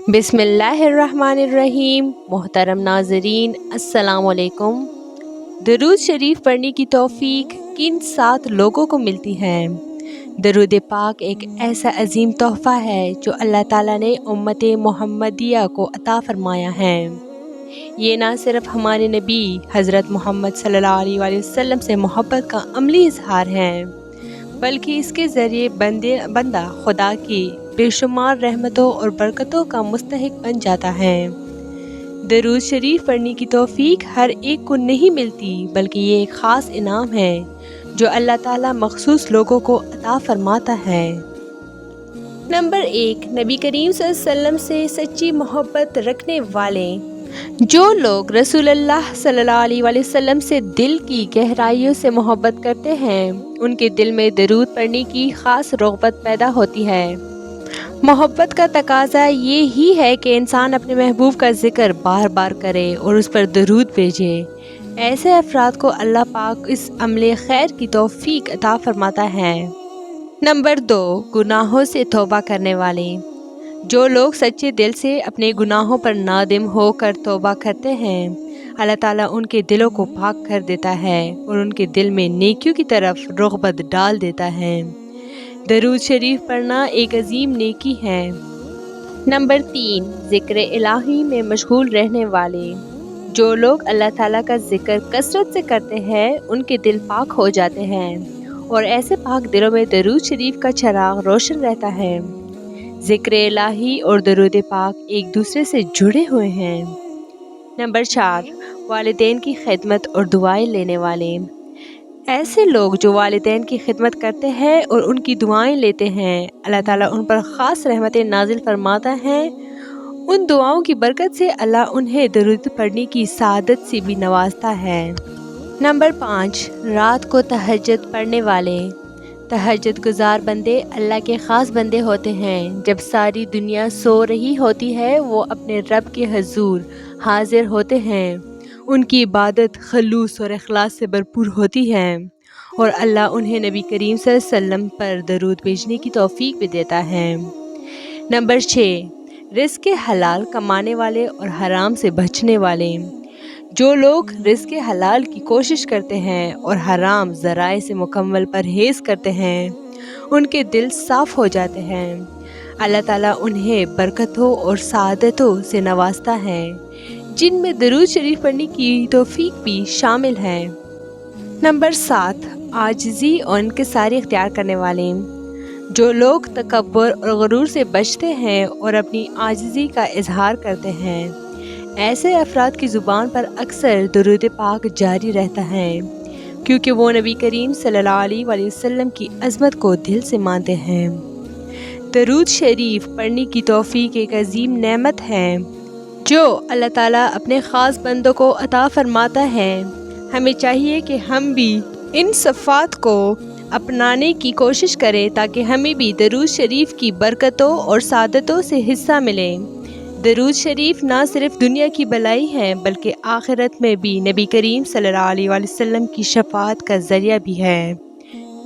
बिस्मिल्लाहिर्रहमानिर्रहीम। मोहतरम नाज़रीन, अस्सलाम वालेकुम। दरूद शरीफ पढ़ने की तौफ़ीक किन 7 लोगों को मिलती है? दरूद पाक एक ऐसा अजीम तोहफ़ा है जो अल्लाह ताला ने उम्मत मोहम्मदिया को अता फ़रमाया है। ये ना सिर्फ़ हमारे नबी हज़रत मोहम्मद सल्लल्लाहु अलैहि वसल्लम से मोहब्बत का अमली इज़हार है, बल्कि इसके ज़रिए बंदा खुदा की बेशुमार रहमतों और बरकतों का मुस्तहिक बन जाता है। दरूद शरीफ पढ़ने की तौफ़ीक हर एक को नहीं मिलती, बल्कि ये एक ख़ास इनाम है जो अल्लाह ताला मख़सूस लोगों को अता फ़रमाता है। नंबर 1, नबी करीम सल्लल्लाहु अलैहि वसल्लम से सच्ची मोहब्बत रखने वाले। जो लोग रसूलुल्लाह सल्लल्लाहु अलैहि वसल्लम से दिल की गहराइयों से मोहब्बत करते हैं, उनके दिल में दरूद पढ़ने की ख़ास रग़बत पैदा होती है। मोहब्बत का तकाज़ा ये ही है कि इंसान अपने महबूब का ज़िक्र बार बार करे और उस पर दरूद भेजे। ऐसे अफराद को अल्लाह पाक इस अमले खैर की तौफ़ीक अता फ़रमाता है। नंबर 2, गुनाहों से तौबा करने वाले। जो लोग सच्चे दिल से अपने गुनाहों पर नादिम होकर तौबा करते हैं, अल्लाह ताला उनके दिलों को पाक कर देता है और उनके दिल में नेकियों की तरफ रग़बत डाल देता है। दरूद शरीफ पढ़ना एक अजीम नेकी है। नंबर 3, ज़िक्र इलाही में मशगूल रहने वाले। जो लोग अल्लाह ताला का ज़िक्र कसरत से करते हैं, उनके दिल पाक हो जाते हैं और ऐसे पाक दिलों में दरूद शरीफ का चिराग रोशन रहता है। ज़िक्र इलाही और दरूद पाक एक दूसरे से जुड़े हुए हैं। नंबर 4, वालिदैन की खिदमत और दुआएं लेने वाले। ऐसे लोग जो वालिदैन की खिदमत करते हैं और उनकी दुआएं लेते हैं, अल्लाह ताला उन पर ख़ास रहमतें नाजिल फरमाता है। उन दुआओं की बरकत से अल्लाह उन्हें दरूद पढ़ने की सआदत से भी नवाजता है। नंबर 5, रात को तहज्जुद पढ़ने वाले। तहज्जुद गुजार बंदे अल्लाह के ख़ास बंदे होते हैं। जब सारी दुनिया सो रही होती है, वो अपने रब के हजूर हाजिर होते हैं। उनकी इबादत खलूस और इखलास से भरपूर होती है और अल्लाह उन्हें नबी करीम सल्लल्लाहु अलैहि वसल्लम पर दरूद भेजने की तौफ़ीक भी देता है। नंबर 6, रिज़्क़ हलाल कमाने वाले और हराम से बचने वाले। जो लोग रिज़्क़ हलाल की कोशिश करते हैं और हराम ज़राए से मुकम्मल परहेज़ करते हैं, उनके दिल साफ़ हो जाते हैं। अल्लाह ताला उन्हें बरकतों और सआदतों से नवाजता है, जिनमें दरूद शरीफ पढ़ने की तौफ़ीक भी शामिल है। नंबर 7, आजिज़ी और इनकिसारी इख्तियार करने वाले। जो लोग तकब्बुर और गुरूर से बचते हैं और अपनी आजिज़ी का इजहार करते हैं, ऐसे अफराद की ज़ुबान पर अक्सर दरूद पाक जारी रहता है, क्योंकि वो नबी करीम सल्लल्लाहु अलैहि वसल्लम की अज़मत को दिल से मानते हैं। दरूद शरीफ पढ़ने की तौफ़ीक एक अजीम नेमत है जो अल्लाह ताला अपने ख़ास बंदों को अता फ़रमाता है। हमें चाहिए कि हम भी इन सफ़ात को अपनाने की कोशिश करें ताकि हमें भी दरूद शरीफ की बरकतों और सआदतों से हिस्सा मिले। दरूद शरीफ ना सिर्फ दुनिया की भलाई है, बल्कि आखिरत में भी नबी करीम सल्लल्लाहु अलैहि वसल्लम की शफ़ाअत का ज़रिया भी है।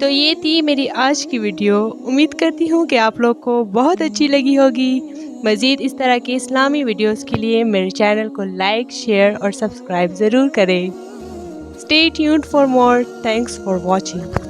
तो ये थी मेरी आज की वीडियो। उम्मीद करती हूँ कि आप लोग को बहुत अच्छी लगी होगी। मज़ीद इस तरह के इस्लामी वीडियोस के लिए मेरे चैनल को लाइक, शेयर और सब्सक्राइब ज़रूर करें। Stay tuned for more. Thanks for watching.